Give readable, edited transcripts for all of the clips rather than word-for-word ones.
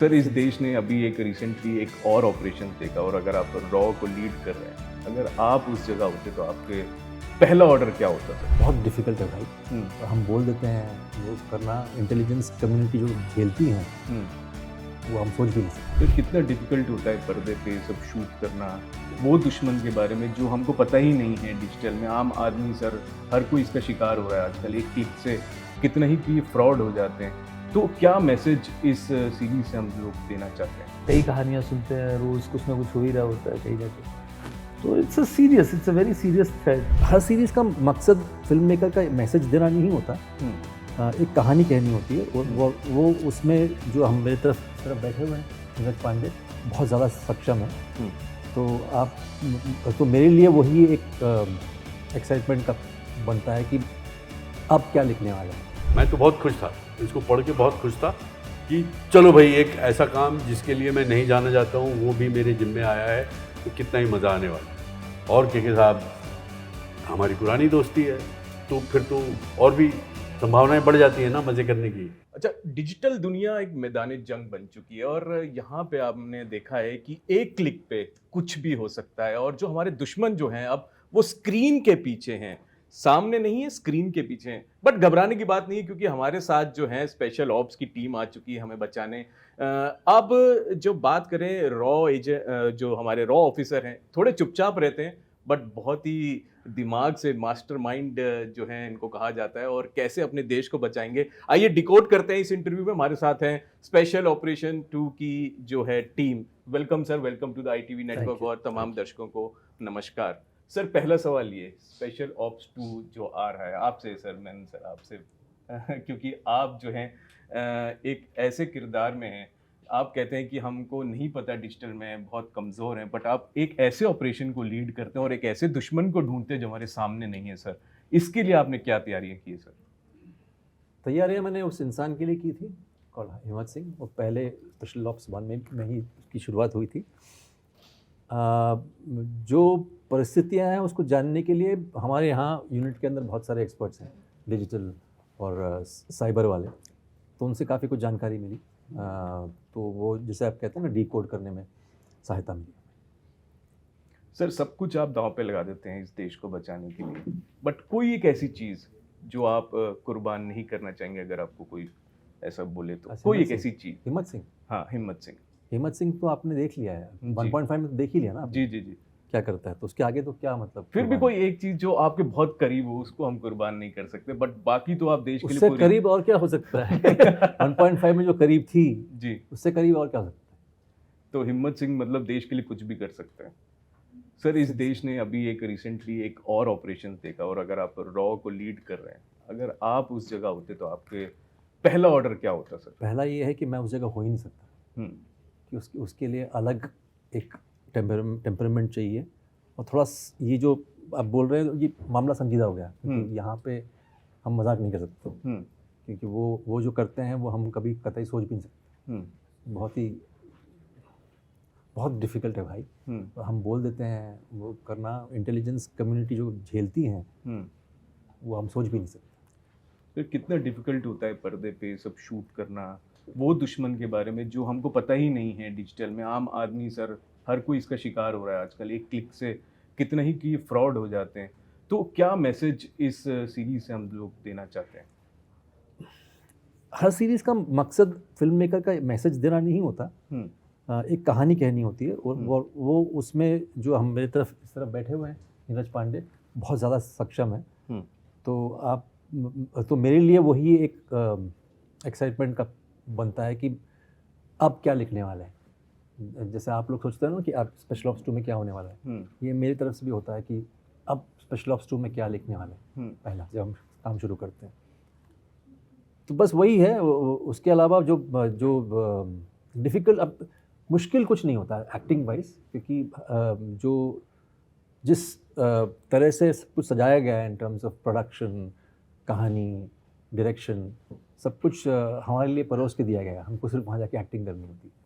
Sir इस देश ने अभी एक रिसेंटली एक और ऑपरेशन देखा और अगर आप रॉ को लीड कर रहे हैं, अगर आप उस जगह होते तो आपके पहला ऑर्डर क्या होता सर? बहुत डिफिकल्ट है भाई। हम्म, हम बोल देते हैं वो करना, इंटेलिजेंस कम्युनिटी जो झेलती हैं हम्म। वो हम सोच भी नहीं सकते। तो कितना डिफिकल्ट होता है पर्दे पे सब शूट करना, वो दुश्मन के बारे में जो हमको पता ही नहीं है डिजिटल में। आम आदमी सर हर कोई इसका शिकार हो रहा है आजकल, एक क्लिक से कितना ही की फ्रॉड हो जाते हैं। तो क्या मैसेज इस सीरीज से हम लोग देना चाहते हैं? कई कहानियाँ सुनते हैं रोज, कुछ ना कुछ हो ही रहा होता है कहीं ना कहीं। तो it's a very serious thread. Her series का मकसद फिल्म मेकर का मैसेज देना नहीं होता, हम्म, एक कहानी कहनी होती है। और वो उसमें जो हम मेरी तरफ बैठे हुए हैं नीरज पांडे बहुत ज़्यादा सक्षम है। हम्म। तो मेरे लिए वही एक एक्साइटमेंट का बनता है कि अब क्या लिखने वाला है। मैं तो बहुत खुश था, इसको पढ़ के बहुत खुश था कि चलो भाई एक ऐसा काम जिसके लिए मैं नहीं जाना चाहता हूँ वो भी मेरे जिम्मे आया है, तो कितना ही मज़ा आने वाला है। और के साहब हमारी पुरानी दोस्ती है, तो फिर तो और भी संभावनाएं बढ़ जाती हैं ना मज़े करने की। अच्छा, डिजिटल दुनिया एक मैदान जंग बन चुकी है और यहाँ पे आपने देखा है कि एक क्लिक पे कुछ भी हो सकता है और जो हमारे दुश्मन जो हैं अब वो स्क्रीन के पीछे हैं, सामने नहीं है, स्क्रीन के पीछे हैं। बट घबराने की बात नहीं है क्योंकि हमारे साथ जो है स्पेशल ऑप्स की टीम आ चुकी है हमें बचाने। अब जो बात करें जो हमारे रॉ ऑफिसर हैं थोड़े चुपचाप रहते हैं बट बहुत ही दिमाग से मास्टरमाइंड जो है इनको कहा जाता है और कैसे अपने देश को बचाएंगे। आइए डिकोड करते हैं इस इंटरव्यू में। हमारे साथ हैं स्पेशल ऑपरेशन 2 की जो है टीम। Welcome sir, welcome to the ITV network और तमाम दर्शकों को नमस्कार। सर पहला सवाल ये, स्पेशल ऑप्स 2 जो आ रहा है आपसे सर, मैंने सर आपसे क्योंकि आप जो हैं एक ऐसे किरदार में हैं, आप कहते हैं कि हमको नहीं पता डिजिटल में बहुत कमज़ोर हैं, बट आप एक ऐसे ऑपरेशन को लीड करते हैं और एक ऐसे दुश्मन को ढूंढते हैं जो हमारे सामने नहीं है सर। इसके लिए आपने क्या तैयारियां की है सर? तैयारियां मैंने उस इंसान के लिए की थी कॉल हिम्मत सिंह। वो पहले स्पेशल ऑप्स 1 में ही उसकी शुरुआत हुई थी। जो परिस्थितियां हैं उसको जानने के लिए हमारे यहाँ यूनिट के अंदर बहुत सारे एक्सपर्ट्स हैं, डिजिटल और साइबर वाले, तो उनसे काफ़ी कुछ जानकारी मिली। तो वो जैसे आप कहते हैं ना, डीकोड करने में सहायता मिली। सर सब कुछ आप दांव पे लगा देते हैं इस देश को बचाने के लिए, बट कोई एक ऐसी चीज़ जो आप कुर्बान नहीं करना चाहेंगे, अगर आपको कोई ऐसा बोले तो? अच्छा, कोई हिम्मत एक सिंह। ऐसी चीज़। हिम्मत सिंह हाँ, हिम्मत सिंह। हिम्मत सिंह तो आपने देख लिया है, जी। 1.5 में तो देख ही लिया ना आपने जी जी जी। क्या करता है। तो उसके आगे तो क्या मतलब फिर भी कुर्बानी? कोई एक चीज जो आपके बहुत करीब हो उसको हम कुर्बान नहीं कर सकते, बट बाकी तो आप देश के लिए उससे पूरी। करीब और क्या हो सकता है? 1.5 में जो करीब थी जी। उससे करीब और क्या हो सकता है? तो हिम्मत सिंह मतलब देश के लिए कुछ भी कर सकते हैं। सर इस देश ने अभी एक रिसेंटली एक और ऑपरेशन देखा और अगर आप रॉ को लीड कर रहे हैं, अगर आप उस जगह होते तो आपके पहला ऑर्डर क्या होता सर? पहला ये है कि मैं उस जगह हो ही नहीं सकता, हम्म, कि उसके लिए अलग एक टेम्परामेंट चाहिए। और थोड़ा ये जो आप बोल रहे हैं ये मामला संजीदा हो गया, क्योंकि यहाँ पे हम मजाक नहीं कर सकते, हम्म, क्योंकि वो जो करते हैं वो हम कभी कतई सोच भी नहीं सकते। हम्म, बहुत डिफिकल्ट है भाई। हम्म, हम बोल देते हैं वो करना, इंटेलिजेंस कम्युनिटी जो झेलती हैं हम्म। वो हम सोच भी नहीं सकते। फिर कितना डिफिकल्ट होता है पर्दे पे सब शूट करना, वो दुश्मन के बारे में जो हमको पता ही नहीं है डिजिटल में। आम आदमी सर हर कोई इसका शिकार हो रहा है आजकल, एक क्लिक से कितना ही की फ्रॉड हो जाते हैं। तो क्या मैसेज इस सीरीज से हम लोग देना चाहते हैं? हर सीरीज़ का मकसद फिल्म मेकर का मैसेज देना नहीं होता, हम्म, एक कहानी कहनी होती है। और हम्म। वो उसमें जो हम मेरी तरफ बैठे हुए हैं नीरज पांडे बहुत ज़्यादा सक्षम है। हम्म, तो मेरे लिए वही एक एक्साइटमेंट का बनता है कि अब क्या लिखने वाला है। जैसे आप लोग सोचते हैं ना कि अब स्पेशल ऑप्स 2 में क्या होने वाला है, हम्म, ये मेरी तरफ से भी होता है कि अब स्पेशल ऑप्स 2 में क्या लिखने वाला है हम्म। पहला जब हम काम शुरू करते हैं। तो बस वही है। उसके अलावा जो जो डिफ़िकल्ट, अब मुश्किल कुछ नहीं होता एक्टिंग वाइज, क्योंकि जो जिस तरह से सब कुछ सजाया गया है इन टर्म्स ऑफ प्रोडक्शन, कहानी, डायरेक्शन, सब कुछ हमारे लिए परोस के दिया गया है। हमको सिर्फ वहाँ जाके एक्टिंग करनी होती है।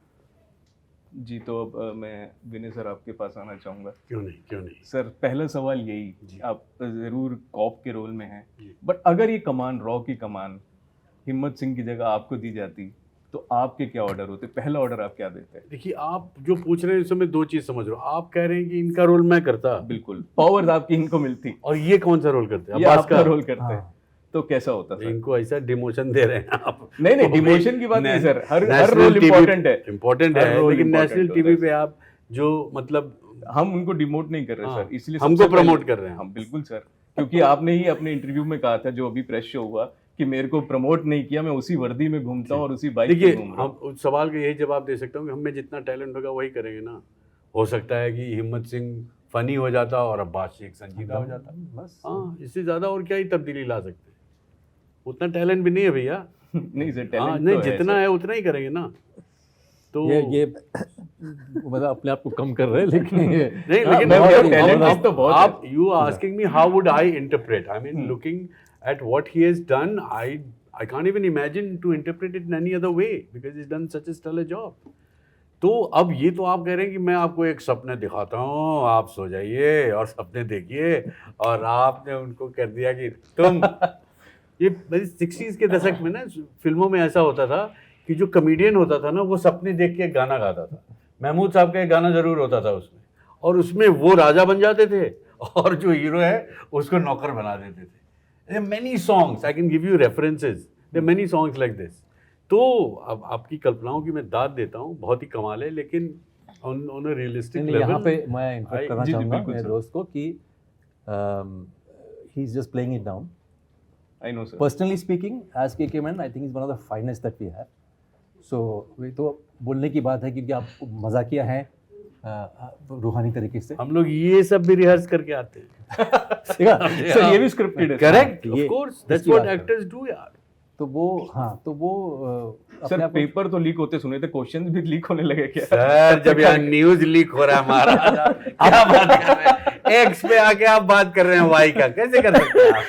जी, तो अब मैं विनय सर आपके पास आना चाहूँगा। क्यों नहीं। सर पहला सवाल यही, जी। आप ज़रूर कॉप के रोल में हैं, जी। बट अगर ये कमान, रॉ की कमान हिम्मत सिंह की जगह आपको दी जाती तो आपके क्या ऑर्डर होते, पहला ऑर्डर आप क्या देते हैं? देखिए, आप जो पूछ रहे हैं उसमें मैं दो चीज समझ रहा हूँ। आप कह रहे हैं कि इनका रोल मैं करता, बिल्कुल, पावर्स आपकी इनको मिलती, और ये कौन सा रोल करते हैं? ये अब्बास आपका का रोल करते हैं, हाँ। तो कैसा होता सर? इनको ऐसा डिमोशन दे रहे हैं आप। नहीं नहीं, डिमोशन की बात नहीं सर, हर नेशनल रोल टीवी इम्पोर्टेंट है, इम्पोर्टेंट हर है, रोल लेकिन important नेशनल होता टीवी है पे आप जो मतलब हम उनको डिमोट नहीं कर रहे हाँ, सर, इसलिए हमको सबसे पहले- promote कर रहे हैं। हम बिल्कुल सर, क्योंकि आपने ही अपने इंटरव्यू में कहा था जो अभी प्रेस शो हुआ कि मेरे को प्रमोट नहीं किया, मैं उसी वर्दी में घूमता हूँ और उसी बाइक पे देखिए, घूम रहा हम हूँ। उस सवाल का यही जवाब दे सकता हूँ कि हमें जितना टैलेंट होगा वही करेंगे ना। हो सकता है कि हिम्मत सिंह फनी हो जाता और अब्बास शेख संजीदा हो जाता। बस हाँ, इससे ज़्यादा और क्या ही तब्दीली ला सकते हैं? उतना टैलेंट भी नहीं है भैया। नहीं सर, हाँ, टैलेंट नहीं, तो है जितना सर। है उतना ही करेंगे ना। तो ये मतलब अपने आप को कम कर रहे हैं, लेकिन ये नहीं, हाँ, लेकिन मैं बहुत कह ही- रहा हूँ, talent बहुत- is तो बहुत है। आप you asking me how would I interpret, I mean looking at what he has done, I can't even imagine to interpret it in any other way because is done such a stellar job. तो अब ये तो आप कह रहे हैं कि मैं आपको एक सपने दिखाता हूँ, आप सो जाइए और सपने देखिए, और आपने उनको कर दिया कि तुम ये 60s के दशक में ना फिल्मों में ऐसा होता था कि जो कमेडियन होता था ना वो सपने देख के गाना गाता था। महमूद साहब का एक गाना जरूर होता था उसमें, और उसमें वो राजा बन जाते थे और जो हीरो है उसको नौकर बना देते थे। There are many songs, I can give you references. There are many songs like this. तो अब आपकी कल्पनाओं की मैं दाद देता हूँ, बहुत ही कमाल है, लेकिन on a realistic नहीं, यहाँ level, पे मैं इन्फेक्ट करना जी, जी, चाहूँगा बिल्कुल मेरे सर। दोस्त को कि he is just playing it down. I know sir, Personally speaking, as KK Man, I think he's one of the finest that we have. So वे तो बोलने की बात है क्योंकि आप मजाकिया हैं रूहानी तरीके से. हम लोग ये सब भी रिहर्स करके आते हैं। सर ये भी स्क्रिप्टेड है करेक्ट, ये- ऑफ कोर्स, दैट्स इसकी व्हाट बात है। एक्टर्स डू यार। तो वो हाँ तो वो सर, अपने आप को- पेपर तो लीक होते सुने थे, क्वेश्चंस भी लीक होने लगे क्या? सर, जब यहाँ न्यूज लीक हो रहा है हमारा, क्या बात कर रहे हैं? एक्स पे आके आप बात कर रहे हैं वाई का, कैसे कर सकते हैं आप?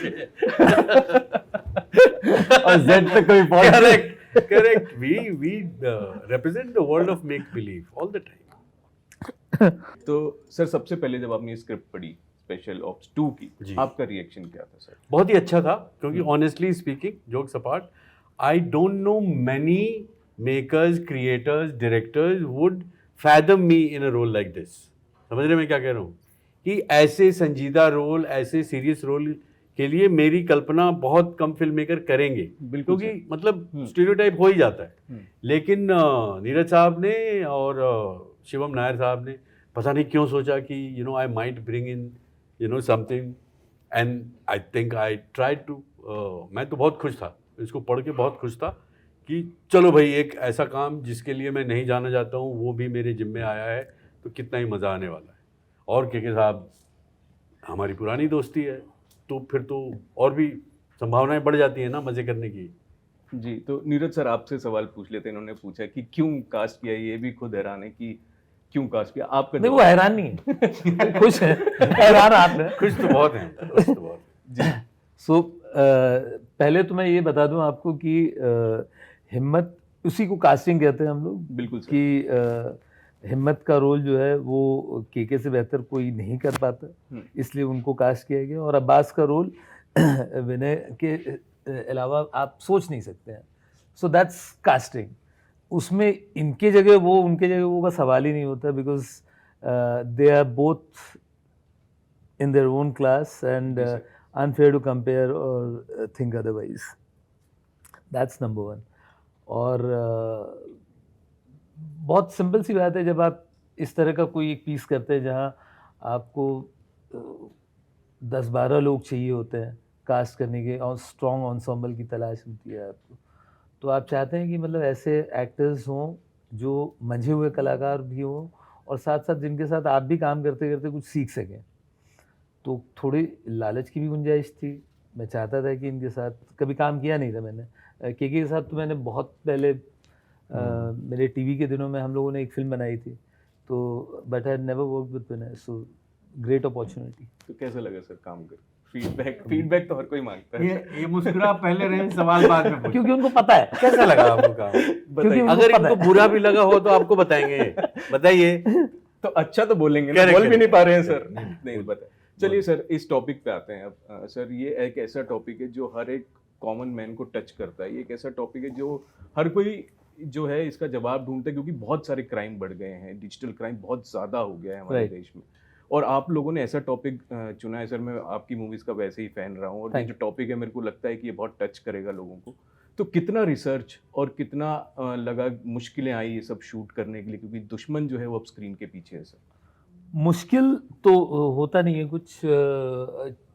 और जेड पे कोई fault Correct, correct. We represent the world of make believe all the time. तो सर सबसे पहले जब आपने स्क्रिप्ट पढ़ी स्पेशल ऑप्स 2 की, जी। आपका रिएक्शन क्या था सर? बहुत ही अच्छा था, क्योंकि honestly speaking, jokes apart, I don't know many makers, creators, directors would fathom me in a role like this. समझ रहे मैं क्या कह रहा हूँ? कि ऐसे संजीदा रोल, ऐसे सीरियस रोल के लिए मेरी कल्पना बहुत कम फिल्म मेकर करेंगे, बिल्कुल क्योंकि मतलब स्टीरियोटाइप हो ही जाता है। लेकिन नीरज साहब ने और शिवम नायर साहब ने पता नहीं क्यों सोचा कि you know I might bring in you know something, and I think I try to, मैं तो बहुत खुश था, इसको पढ़ के बहुत खुश था कि चलो भाई, एक ऐसा काम जिसके लिए मैं नहीं जाना चाहता हूँ वो भी मेरे जिम्मे आया है, तो कितना ही मज़ा आने वाला है। और के साहब हमारी पुरानी दोस्ती है, तो फिर तो और भी संभावनाएं बढ़ जाती हैं ना मज़े करने की। जी, तो नीरज सर आपसे सवाल पूछ लेते हैं। इन्होंने पूछा कि क्यों कास्ट किया, ये भी खुद हैरान है कि क्यों कास्ट किया। आपका नहीं, वो हैरान नहीं है, खुश है, हैरान आप हैं। खुश तो बहुत हैं, खुश तो बहुत हैं। जी, सो पहले तो मैं ये बता दूं आपको कि हिम्मत, उसी को कास्टिंग कहते हैं हम लोग, बिल्कुल सर। कि हिम्मत का रोल जो है वो केके से बेहतर कोई नहीं कर पाता, इसलिए उनको कास्ट किया गया। और अब्बास का रोल विनय के अलावा आप सोच नहीं सकते हैं। So that's casting. उसमें इनके जगह वो, उनके जगह वो का सवाल ही नहीं होता, because they are both in their own class and Yes, sir. unfair to compare or think otherwise. That's number one. और बहुत सिंपल सी बात है, जब आप इस तरह का कोई एक पीस करते हैं जहाँ आपको 10-12 लोग चाहिए होते हैं कास्ट करने के, और स्ट्रॉन्ग ensemble की तलाश होती है आपको, तो आप चाहते हैं कि मतलब ऐसे एक्टर्स हों जो मंझे हुए कलाकार भी हों, और साथ साथ जिनके साथ आप भी काम करते करते कुछ सीख सकें। तो थोड़ी लालच की भी गुंजाइश थी। मैं चाहता था कि इनके साथ, कभी काम किया नहीं था मैंने, केके के साथ तो मैंने बहुत पहले मेरे टीवी के दिनों में हम लोगों ने एक फिल्म बनाई थी, तो but I never work with Vinay, so great opportunity. तो कैसा लगा सर काम कर? फीडबैक तो हर कोई मांगता है। ये मुस्कुरा पहले रहे, सवाल बाद में पूछो। क्योंकि उनको पता है, कैसा लगा आपको काम? क्योंकि उनको अगर पता इनको है। बुरा भी लगा हो तो आपको बताएंगे, बताइए। तो अच्छा तो बोलेंगे ना, Correct, बोल भी नहीं पा रहे हैं सर। correct. नहीं पता। चलिए सर, इस टॉपिक पे आते हैं अब। सर, ये एक ऐसा टॉपिक है जो हर एक कॉमन मैन को टच करता है। ये एक ऐसा टॉपिक है जो हर कोई जो है इसका जवाब ढूंढते हैं, क्योंकि बहुत सारे क्राइम बढ़ गए हैं, डिजिटल क्राइम बहुत ज़्यादा हो गया है हमारे Right. देश में। और आप लोगों ने ऐसा टॉपिक चुना है सर, मैं आपकी मूवीज़ का वैसे ही फ़ैन रहा हूँ, और ये Thank जो टॉपिक है मेरे को लगता है कि ये बहुत टच करेगा लोगों को। तो कितना रिसर्च और कितना लगा, मुश्किलें आई ये सब शूट करने के लिए, क्योंकि दुश्मन जो है वो अब स्क्रीन के पीछे है सर। मुश्किल तो होता नहीं है कुछ।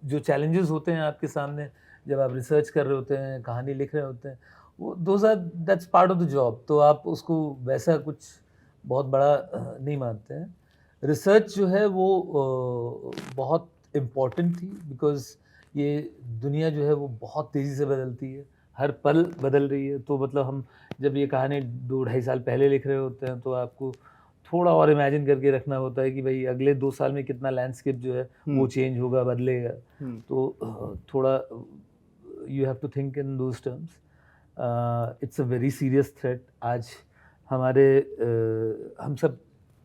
जो चैलेंजेस होते हैं आपके सामने जब आप रिसर्च कर रहे होते हैं, कहानी लिख रहे होते हैं, वो that's part of the job, तो आप उसको वैसा कुछ बहुत बड़ा नहीं मानते हैं। रिसर्च जो है वो बहुत इम्पोर्टेंट थी, बिकॉज ये दुनिया जो है वो बहुत तेज़ी से बदलती है, हर पल बदल रही है। तो मतलब हम जब ये कहानी 2-2.5 साल पहले लिख रहे होते हैं, तो आपको थोड़ा और इमेजिन करके रखना होता है कि भाई अगले 2 साल में कितना लैंडस्केप जो है वो चेंज होगा, बदलेगा। तो थोड़ा you have to think in those terms. It's a very serious threat. आज हमारे हम सब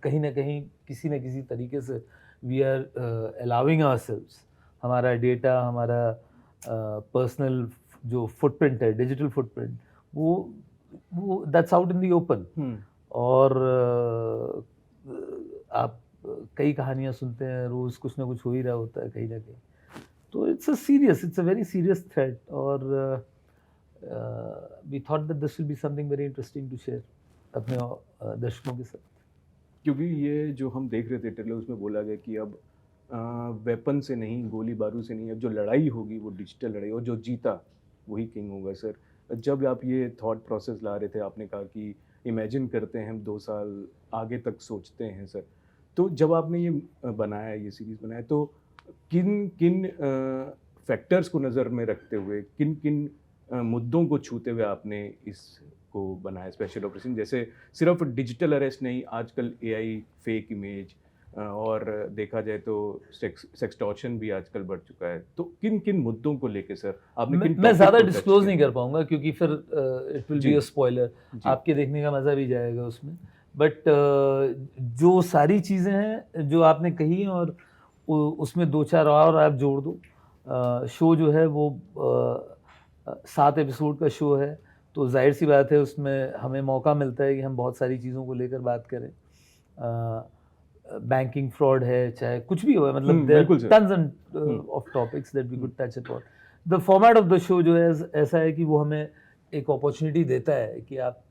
कहीं ना कहीं किसी न किसी तरीके से वी आर अलाउइंग आवरसेल्व्स, हमारा डेटा, हमारा पर्सनल जो फुटप्रिंट है, डिजिटल फुटप्रिंट, वो that's out in the open. और आप कई कहानियाँ सुनते हैं, रोज़ कुछ ना कुछ हो ही रहा होता है कहीं ना कहीं। तो it's a very serious threat, और we thought that this will be something very interesting to share अपने दर्शकों के साथ। क्योंकि ये जो हम देख रहे थे ट्रेलर, उसमें बोला गया कि अब वेपन से नहीं, गोली बारूद से नहीं, अब जो लड़ाई होगी वो डिजिटल लड़ाई, और जो जीता वही किंग होगा सर। जब आप ये थॉट प्रोसेस ला रहे थे, आपने कहा कि इमेजिन करते हैं हम 2 साल आगे तक सोचते हैं सर, तो जब आपने ये बनाया, ये सीरीज़ बनाया, तो किन किन फैक्टर्स को नज़र में रखते हुए, किन किन मुद्दों को छूते हुए आपने इसको बनाया स्पेशल ऑपरेशन? जैसे सिर्फ डिजिटल अरेस्ट नहीं, आजकल एआई, फेक इमेज, और देखा जाए तो सेक्सटॉर्शन भी आजकल बढ़ चुका है। तो किन किन मुद्दों को लेके सर आपने मैं किन ज़्यादा टॉपिक को टच डिस्क्लोज किया? नहीं कर पाऊंगा, क्योंकि फिर इट विल जी। बी अ स्पॉइलर, जी। आपके देखने का मज़ा भी जाएगा उसमें। बट जो सारी चीज़ें हैं जो आपने कही, और उसमें 2-4 और आप जोड़ दो। शो जो है वो 7 एपिसोड का शो है, तो जाहिर सी बात है उसमें हमें मौका मिलता है कि हम बहुत सारी चीज़ों को लेकर बात करें। बैंकिंग फ्रॉड है, चाहे कुछ भी हो, मतलब बिल्कुल sir. Tons and of topics that we could touch upon. The format of the show जो है ऐसा है कि वो हमें एक अपॉर्चुनिटी देता है कि आप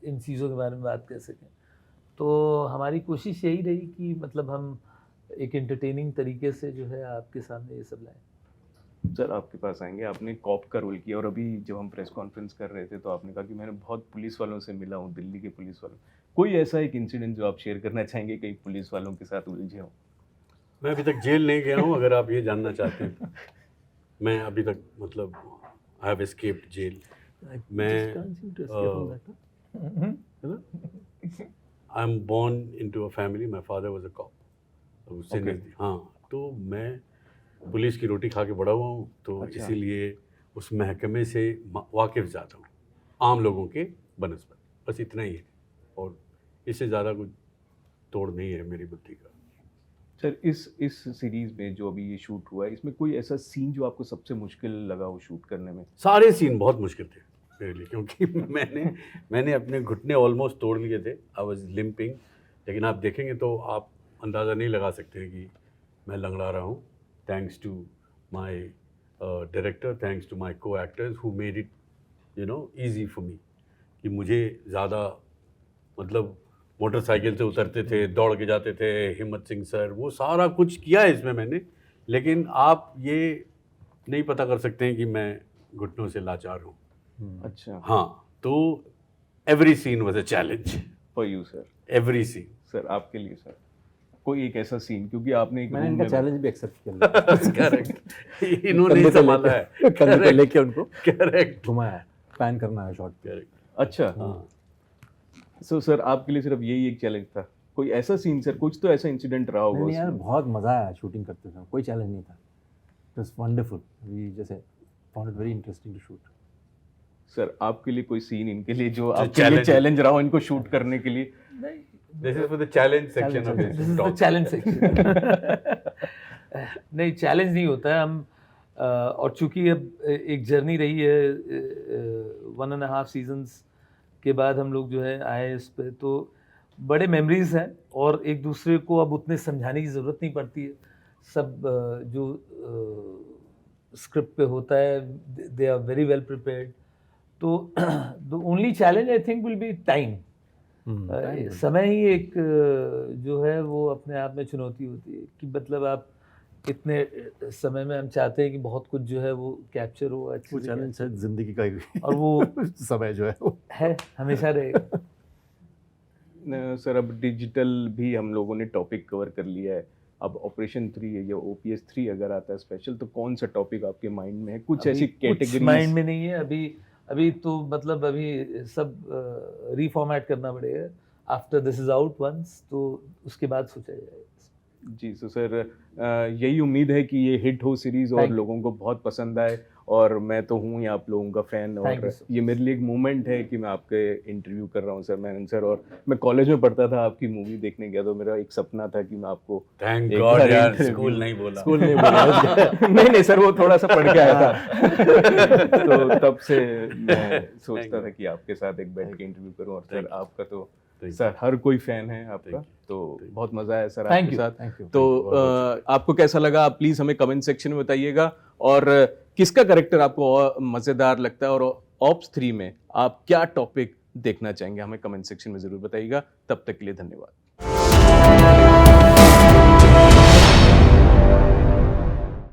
इन चीज़ों के बारे में बात कर सकें। तो हमारी कोशिश यही रही कि मतलब हम एक एंटरटेनिंग तरीके से जो है आपके सामने ये सब लाएं। सर आपके पास आएंगे, आपने कॉप का रोल किया, और अभी जब हम प्रेस कॉन्फ्रेंस कर रहे थे तो आपने कहा कि मैंने बहुत पुलिस वालों से मिला हूँ, दिल्ली के पुलिस वालों। कोई ऐसा एक इंसिडेंट जो आप शेयर करना चाहेंगे, कई पुलिस वालों के साथ उलझे हो? मैं अभी तक जेल नहीं गया हूँ, अगर आप ये जानना चाहते हैं तो। मैं अभी तक मतलब आई हैव एस्केप्ड जेल। मैं I am born into a family, my father was a cop. उससे Okay. नज़दीक, हाँ, तो मैं पुलिस की रोटी खा के बड़ा हुआ हूँ, तो अच्छा। इसीलिए उस महकमे से वाकिफ़ ज़्यादा हूँ, आम लोगों के बनस्पत। बस इतना ही है, और इससे ज़्यादा कुछ तोड़ नहीं है मेरी बुद्धि का। सर इस सीरीज में जो अभी ये शूट हुआ है, इसमें कोई ऐसा सीन जो आपको सबसे मुश्किल लगा हो शूट करने में? सारे सीन बहुत मुश्किल थे मेरे लिए, क्योंकि मैंने अपने घुटने ऑलमोस्ट तोड़ लिए थे। I was limping. लेकिन आप देखेंगे तो आप अंदाज़ा नहीं लगा सकते कि मैं लंगड़ा रहा हूँ। Thanks to my director, thanks to my co actors who made it easy for me, कि मुझे ज़्यादा मतलब मोटरसाइकिल से उतरते थे, दौड़ के जाते थे, हिम्मत सिंह सर, वो सारा कुछ किया है इसमें मैंने। लेकिन आप ये नहीं पता कर सकते हैं कि मैं घुटनों से लाचार हूँ। अच्छा, हाँ, तो every scene was a challenge, for you sir. Every scene. Sir आपके लिए सर कोई एक ऐसा सीन, क्योंकि आपने एक मैंने room इनका में- चैलेंज भी एक्सेप्ट किया। करेक्ट, इन्होंने ही संभाला है। कंधे पे लेके उनको करेक्ट, घुमाया, पैन करना है शॉट पे। करेक्ट। अच्छा, हाँ, सो सर आपके लिए सिर्फ यही एक चैलेंज था? कोई ऐसा सीन सर, कुछ तो ऐसा इंसिडेंट रहा होगा नहीं यार, उसमें? बहुत मज़ा आया शूटिंग करते समय, कोई चैलेंज नहीं था। इट वाज वंडरफुल, वी जैसे found it very interesting to shoot. Sir आपके लिए कोई सीन इनके लिए जो जो आपके लिए challenge- चैलेंज रहा हो इनको शूट करने के लिए? This is for the challenge section of this this is the talk. Challenge section. नहीं, चैलेंज नहीं होता है। हम और चूंकि अब एक जर्नी रही है 1.5 सीजन्स के बाद हम लोग जो है आए इस पे, तो बड़े मेमोरीज हैं और एक दूसरे को अब उतने समझाने की ज़रूरत नहीं पड़ती है। सब जो स्क्रिप्ट पे होता है they are very well prepared. तो the only challenge I think will be time. समय ही एक जो है वो अपने आप में चुनौती होती है कि मतलब आप इतने समय में हम चाहते हैं कि बहुत कुछ जो है वो कैप्चर हो अच्छे वो से चैलेंज शायद जिंदगी का ही और वो समय जो है वो है हमेशा रहेगा। सर अब डिजिटल भी हम लोगों ने टॉपिक कवर कर लिया है, अब ऑपरेशन 3 या OPS 3 अगर आता है स्पेशल, तो कौन सा टॉपिक आपके माइंड में है? कुछ अभी ऐसी कुछ कैटेगरी माइंड में नहीं है अभी। अभी तो मतलब अभी सब रीफॉर्मेट करना पड़ेगा after this is out once, तो उसके बाद सोचा जाएगा। जी तो सर यही उम्मीद है कि ये हिट हो सीरीज और Thank you. लोगों को बहुत पसंद आए, और मैं तो हूँ ही आप लोगों का फैन, Thank और you so ये मेरे लिए एक मोमेंट है कि मैं आपके इंटरव्यू कर रहा हूँ सर, मैनन सर। और मैं कॉलेज में पढ़ता था, आपकी मूवी देखने गया, तो मेरा एक सपना था कि मैं आपको थैंक एक गॉड बार यार, interview- स्कूल नहीं बोला। स्कूल नहीं बोला नहीं सर, वो थोड़ा सा पढ़ के आया था तो तब से मैं सोचता था कि आपके साथ एक बैठ के इंटरव्यू करूं, और सर आपका तो सर हर कोई फैन है आपका, तो बहुत मजा आया सर Thank आपके you, साथ। thank you. तो आपको कैसा लगा आप प्लीज हमें कमेंट सेक्शन में बताइएगा, और किसका कैरेक्टर आपको और मजेदार लगता है, और ऑप्स 3 में आप क्या टॉपिक देखना चाहेंगे हमें कमेंट सेक्शन में जरूर बताइएगा। तब तक के लिए धन्यवाद।